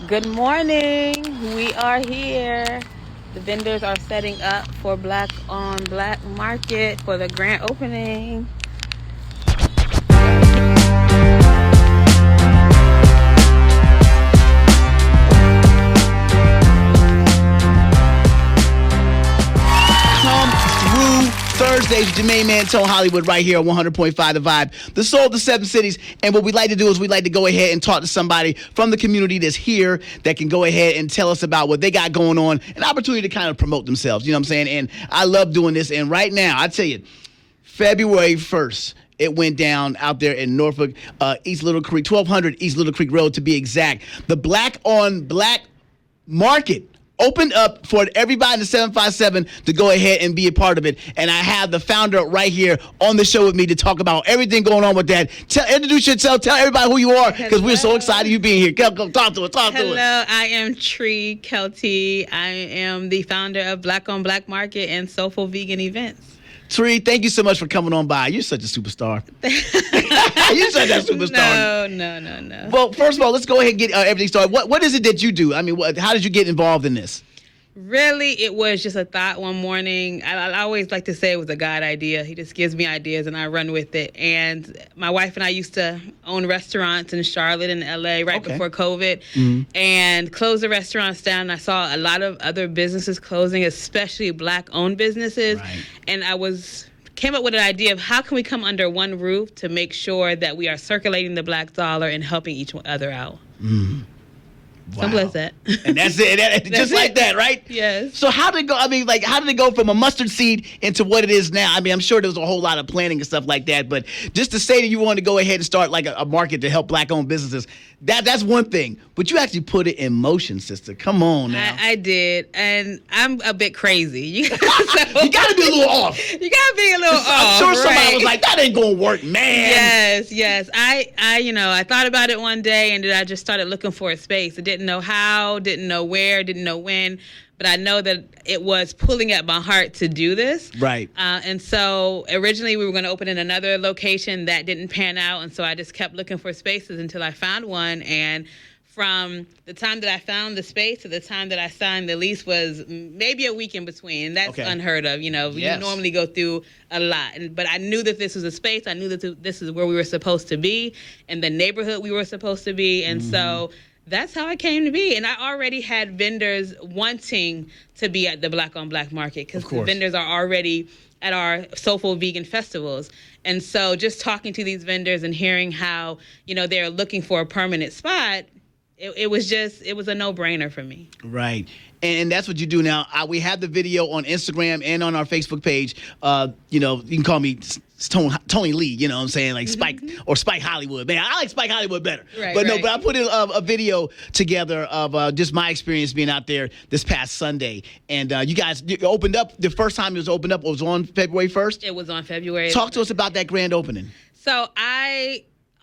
Good morning. We are here. The vendors are setting up for Black on Black Market for the grand opening. Come through Thursdays with Jermaine Mantel Hollywood right here on 100.5 The Vibe, the soul of the seven cities. And what we like to do is we like to go ahead and talk to somebody from the community that's here that can go ahead and tell us about what they got going on, an opportunity to kind of promote themselves. You know what I'm saying? And I love doing this. And right now, I tell you, February 1st, it went down out there in Norfolk, East Little Creek, 1200 East Little Creek Road to be exact. The Black on Black Market opened up for everybody in the 757 to go ahead and be a part of it. And I have the founder right here on the show with me to talk about everything going on with that. Introduce yourself. Tell everybody who you are, because we're so excited you being here. Go, talk to us. Hello, I am Tree Kelty. I am the founder of Black on Black Market and Soulful Vegan Events. Tree, thank you so much for coming on by. You're such a superstar. You're such a superstar. No. Well, first of all, let's go ahead and get everything started. What is it that you do? I mean, how did you get involved in this? Really, it was just a thought one morning. I always like to say it was a God idea. He just gives me ideas and I run with it. And my wife and I used to own restaurants in Charlotte and LA before COVID, and closed the restaurants down. And I saw a lot of other businesses closing, especially Black-owned businesses. Right. And came up with an idea of how can we come under one roof to make sure that we are circulating the Black dollar and helping each other out. Wow. Simple as that. And that's it. Just like that, right? Yes. So how did it go? I mean, how did it go from a mustard seed into what it is now? I mean, I'm sure there was a whole lot of planning and stuff like that, but just to say that you wanted to go ahead and start like a market to help Black-owned businesses, that's one thing. But you actually put it in motion, sister. Come on now. I did, and I'm a bit crazy. You got to be a little off. You got to be a little off. I'm sure somebody was like, that ain't going to work, man. Yes. I thought about it one day, and then I just started looking for a space. I didn't know how, didn't know where, didn't know when, but I know that it was pulling at my heart to do this. Right. And so originally we were going to open in another location that didn't pan out, and so I just kept looking for spaces until I found one. And from the time that I found the space to the time that I signed the lease was maybe a week in between. And that's unheard of. You normally go through a lot. But I knew that this was a space. I knew that this is where we were supposed to be and the neighborhood we were supposed to be. And so that's how I came to be. And I already had vendors wanting to be at the Black on Black Market because the vendors are already at our Soulful Vegan festivals. And so just talking to these vendors and hearing how, they're looking for a permanent spot, it was a no-brainer for me. Right. And that's what you do now. We have the video on Instagram and on our Facebook page. You can call me Tony Lee, you know what I'm saying? Like Spike or Spike Hollywood. Man, I like Spike Hollywood better. But I put in a video together of just my experience being out there this past Sunday. And you guys opened up, the first time it was opened up was on February 1st? It was on February. Talk to us about that grand opening. So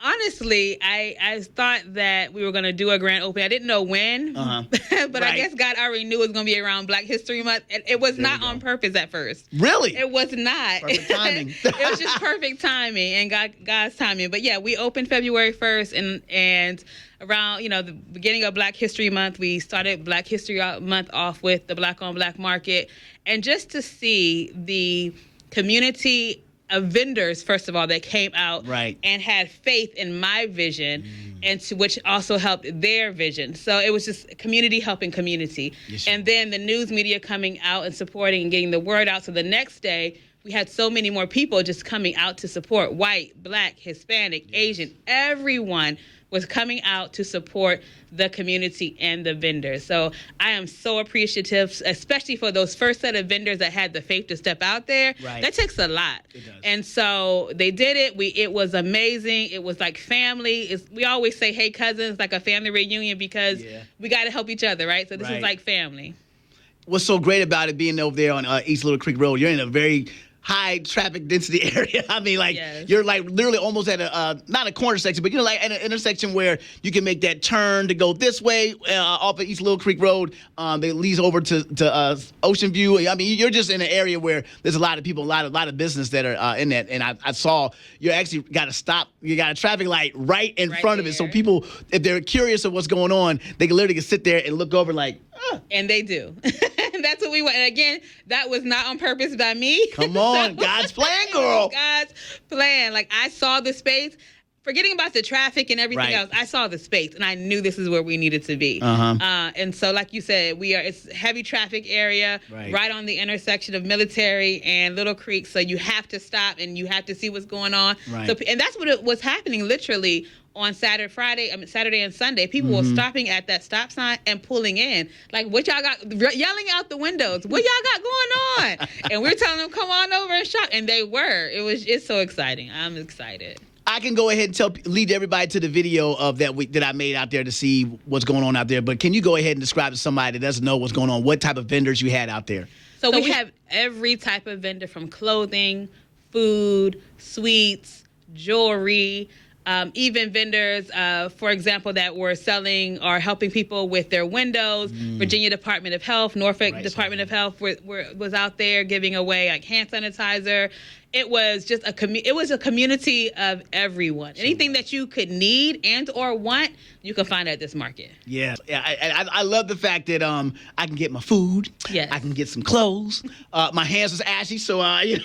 honestly, I thought that we were going to do a grand opening. I didn't know when, but I guess God already knew it was going to be around Black History Month. It was not on purpose at first. Really? It was not. Perfect timing. It was just perfect timing and God's timing. But yeah, we opened February 1st and around, the beginning of Black History Month, we started Black History Month off with the Black on Black Market. And just to see the community of vendors, first of all, that came out and had faith in my vision, and which also helped their vision. So it was just community helping community. Yes, and then the news media coming out and supporting and getting the word out. So the next day, we had so many more people just coming out to support. White, Black, Hispanic, Asian, everyone was coming out to support the community and the vendors. So I am so appreciative, especially for those first set of vendors that had the faith to step out there. That takes a lot. It does. And so they did it. It was amazing. It was like family. We always say, hey, cousins, like a family reunion, because we got to help each other, right? So this is like family. What's so great about it being over there on East Little Creek Road, you're in a very high traffic density area. I mean, like Yes. you're like literally almost at a not a corner section, but like at an intersection where you can make that turn to go this way off of East Little Creek Road. That leads over to Ocean View. I mean, you're just in an area where there's a lot of people, a lot of business that are in that. And I saw you actually got to stop. You got a traffic light right in front of it, so people, if they're curious of what's going on, they can literally sit there and look over like. And they do. That's what we want. And again, that was not on purpose by me. Come on, God's plan, girl. God's plan. Like, I saw the space. Forgetting about the traffic and everything else, I saw the space, and I knew this is where we needed to be. And so, like you said, it's a heavy traffic area, right on the intersection of Military and Little Creek. So you have to stop and you have to see what's going on. So, and that's what was happening literally on Saturday and Sunday. People were stopping at that stop sign and pulling in. Like, what y'all got, yelling out the windows, what y'all got going on? And we're telling them, come on over and shop. And they were. It's so exciting. I'm excited. I can go ahead and lead everybody to the video of that I made out there to see what's going on out there. But can you go ahead and describe to somebody that doesn't know what's going on, what type of vendors you had out there? So we have every type of vendor, from clothing, food, sweets, jewelry, even vendors, for example, that were selling or helping people with their windows. Virginia Department of Health, Norfolk Department of Health was out there giving away like hand sanitizer. It was just a community of everyone. Anything that you could need and or want, you can find at this market. Yeah, I love the fact that I can get my food. Yes. I can get some clothes. My hands was ashy, so I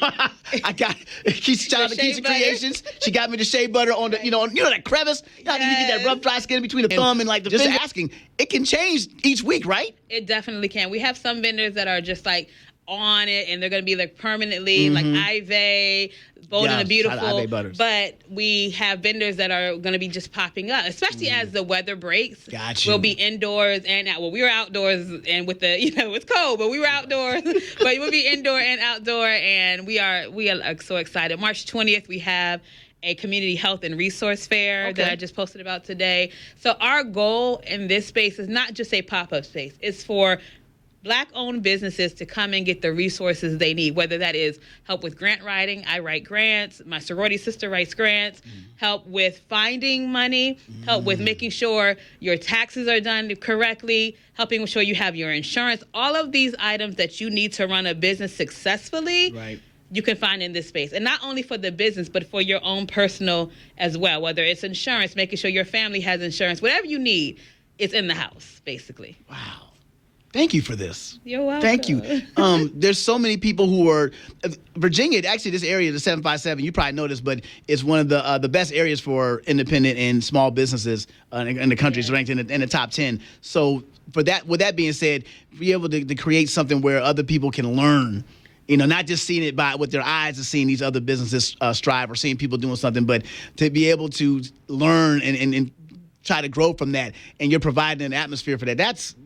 got shout out to Keisha Creations. She got me the shea butter on the you know that crevice. You get that rough dry skin between the thumb and like the finger. Asking, it can change each week, right? It definitely can. We have some vendors that are just like on it, and they're going to be like permanently, like Ivy, Bold and the Beautiful. But we have vendors that are going to be just popping up, especially as the weather breaks. Gotcha. We'll be indoors and out. Well, we were outdoors, and with the it's cold, but we were outdoors. But we'll be indoor and outdoor, and we are so excited. March 20th, we have a community health and resource fair that I just posted about today. So our goal in this space is not just a pop-up space. It's for Black-owned businesses to come and get the resources they need, whether that is help with grant writing. I write grants. My sorority sister writes grants. Help with finding money. Help with making sure your taxes are done correctly. Helping sure you have your insurance. All of these items that you need to run a business successfully, you can find in this space. And not only for the business, but for your own personal as well, whether it's insurance, making sure your family has insurance. Whatever you need, it's in the house, basically. Wow. Thank you for this. You're welcome. Thank you. There's so many people who are Virginia. Actually, this area, the 757, you probably know this, but it's one of the best areas for independent and small businesses in the country. It's ranked in the top 10. So, with that being said, be able to create something where other people can learn. Not just seeing it with their eyes and seeing these other businesses strive or seeing people doing something, but to be able to learn and try to grow from that, and you're providing an atmosphere for that.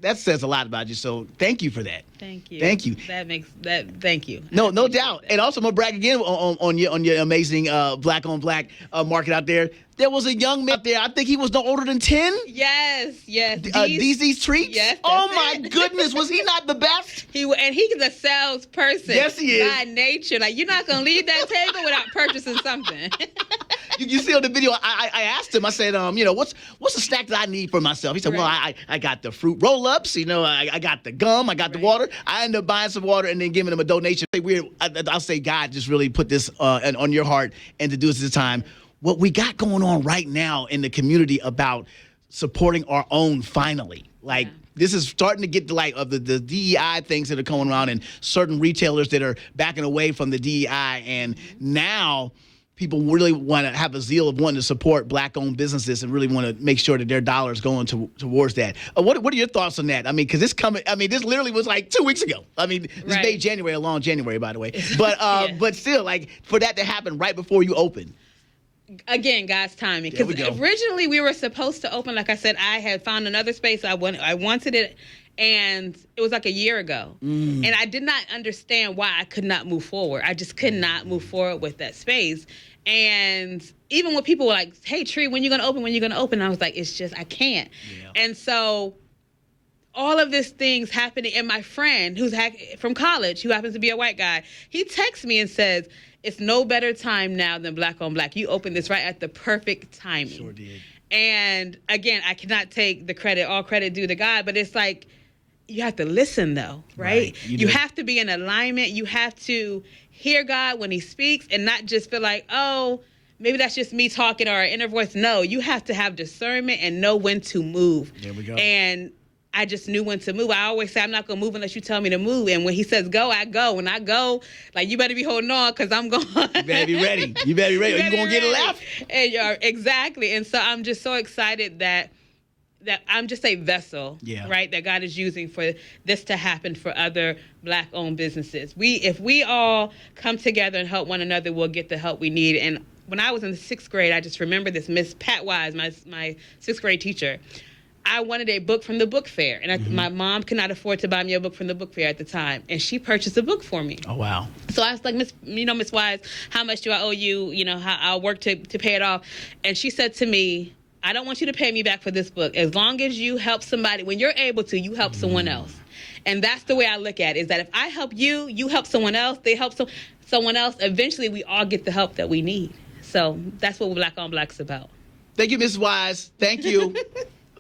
That says a lot about you. So thank you for that. Thank you. Thank you. Thank you. No doubt. And also, I'm gonna brag again on your amazing black on black market out there. There was a young man out there. I think he was no older than 10. Yes. DZ's Treats. Yes. Oh my goodness, was he not the best? He's a salesperson. Yes, he is. By nature, like you're not gonna leave that table without purchasing something. You see on the video, I asked him, I said, what's the snack that I need for myself? He said, well, I got the fruit roll-ups, I got the gum, I got the water. I ended up buying some water and then giving him a donation. I'll say God just really put this on your heart and to do this at this time. What we got going on right now in the community about supporting our own finally. This is starting to get the DEI things that are going around and certain retailers that are backing away from the DEI. And now people really want to have a zeal of wanting to support Black-owned businesses and really want to make sure that their dollar is going towards that. What are your thoughts on that? Because this literally was like 2 weeks ago. This made January, a long January, by the way. But but still, for that to happen right before you open. Again, God's timing. Because originally we were supposed to open, like I said, I had found another space. I wanted it, and it was like a year ago. And I did not understand why I could not move forward. I just could not move forward with that space. And even when people were like, hey, Tree, when you going to open? When you going to open? I was like, it's just, I can't. Yeah. And so all of these things happening. And my friend who's from college, who happens to be a white guy, he texts me and says, it's no better time now than Black on Black. You opened this right at the perfect timing. Sure did. And again, I cannot take the credit, all credit due to God, but it's like, you have to listen though, right? You have to be in alignment. You have to hear God when he speaks and not just feel like, oh, maybe that's just me talking or an inner voice. No, you have to have discernment and know when to move. There we go. And I just knew when to move. I always say I'm not going to move unless you tell me to move. And when he says go, I go. When I go, like, you better be holding on because I'm going. You better be ready. You better be ready. Or you going to get left. And exactly. And so I'm just so excited that I'm just a vessel, right, that God is using for this to happen for other Black-owned businesses. If we all come together and help one another, we'll get the help we need. And when I was in the 6th grade, I just remember this, Miss Pat Wise, my 6th grade teacher. I wanted a book from the book fair, and my mom could not afford to buy me a book from the book fair at the time, and she purchased a book for me. Oh, wow. So I was like, Miss Wise, how much do I owe you? You know, how I'll work to pay it off. And she said to me, I don't want you to pay me back for this book. As long as you help somebody, when you're able to, you help someone else. And that's the way I look at it, is that if I help you, you help someone else, they help someone else, eventually we all get the help that we need. So that's what Black on Black's about. Thank you, Ms. Wise. Thank you.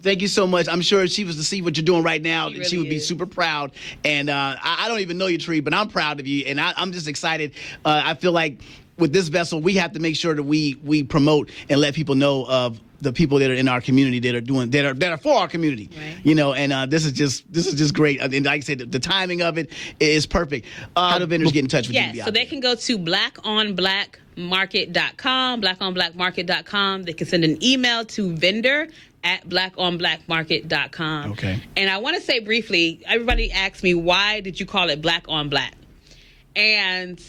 Thank you so much. I'm sure if she was to see what you're doing right now, she would be super proud. And I don't even know you, Tree, but I'm proud of you. And I'm just excited. I feel like with this vessel, we have to make sure that we promote and let people know of the people that are in our community that are for our community. Right. You know, and this is just great. And like I said, the timing of it is perfect. How do vendors get in touch with you? Yeah, so they can go to blackonblackmarket.com, blackonblackmarket.com. They can send an email to vendor@blackonblackmarket.com. Okay. And I want to say briefly, everybody asks me, why did you call it Black on Black? And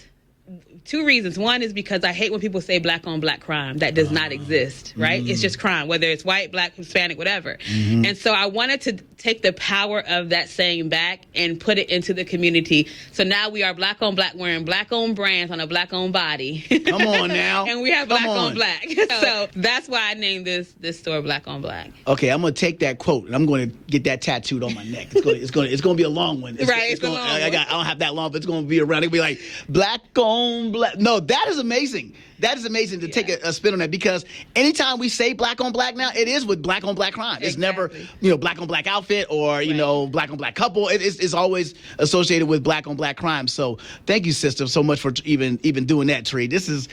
2 reasons. One is because I hate when people say Black on Black crime. That does not exist, right? It's just crime, whether it's white, Black, Hispanic, whatever. And so I wanted to take the power of that saying back and put it into the community. So now we are Black on Black, wearing Black-owned brands on a Black-owned body. Come on now. And we have Black on Black. So that's why I named this store Black on Black. Okay, I'm going to take that quote and I'm going to get that tattooed on my neck. It's going to be a long one. I don't have that long, but it's going to be around. It'll be like Black on Black. No, that is amazing. That is amazing to take a spin on that, because anytime we say Black on Black now, it is with Black on Black crime. It's never, Black on Black outfit or, Black on Black couple. It's always associated with Black on Black crime. So thank you, sister, so much for even doing that, Tree. This is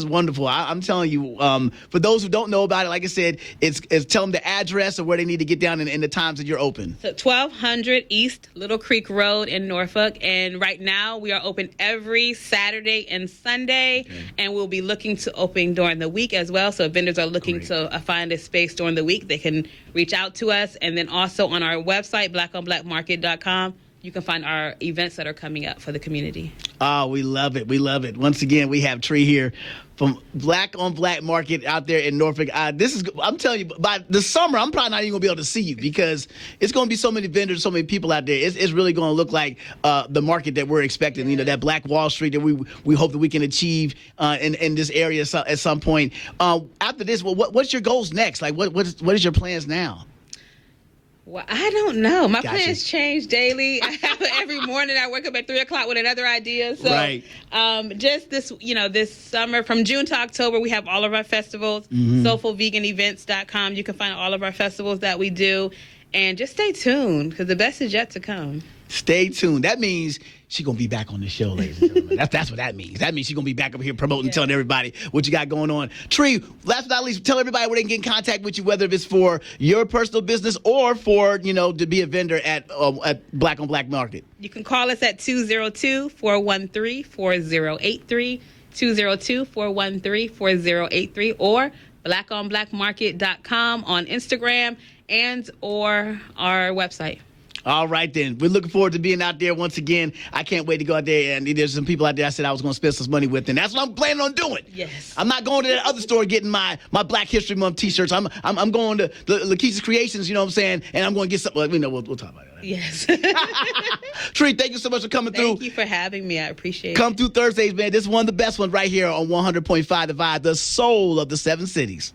wonderful. I'm telling you, for those who don't know about it, like I said, it's tell them the address or where they need to get down and the times that you're open. So 1200 East Little Creek Road in Norfolk. And right now we are open every Saturday and Sunday. Okay. And we'll be looking to open during the week as well. So if vendors are looking to find a space during the week, they can reach out to us. And then also on our website, blackonblackmarket.com, you can find our events that are coming up for the community. Oh, we love it. We love it. Once again, we have Tree here from Black on Black Market out there in Norfolk. I'm telling you, by the summer, I'm probably not even going to be able to see you, because it's going to be so many vendors, so many people out there. It's really going to look like the market that we're expecting, that Black Wall Street that we hope that we can achieve in this area at some point. After this, what's your goals next? Like, what is your plans now? Well, I don't know. My plans change daily. Every morning I wake up at 3:00 with another idea. So, just this summer, from June to October, we have all of our festivals. SoulfulVeganEvents.com. You can find all of our festivals that we do, and just stay tuned, because the best is yet to come. Stay tuned. That means she's going to be back on the show, ladies and gentlemen. That's what that means. That means she's going to be back up here promoting, telling everybody what you got going on. Tree, last but not least, tell everybody where they can get in contact with you, whether it's for your personal business or for, to be a vendor at Black on Black Market. You can call us at 202-413-4083, 202-413-4083, or blackonblackmarket.com on Instagram and or our website. All right, then. We're looking forward to being out there once again. I can't wait to go out there. And there's some people out there I said I was going to spend some money with, and that's what I'm planning on doing. Yes. I'm not going to that other store getting my Black History Month T-shirts. I'm going to Lakeisha's Creations, you know what I'm saying? And I'm going to get some. We'll talk about that. Yes. Tree, thank you so much for coming through. Thank you for having me. I appreciate it. Come through Thursdays, man. This is one of the best ones right here on 100.5 The Vibe, the soul of the 7 cities.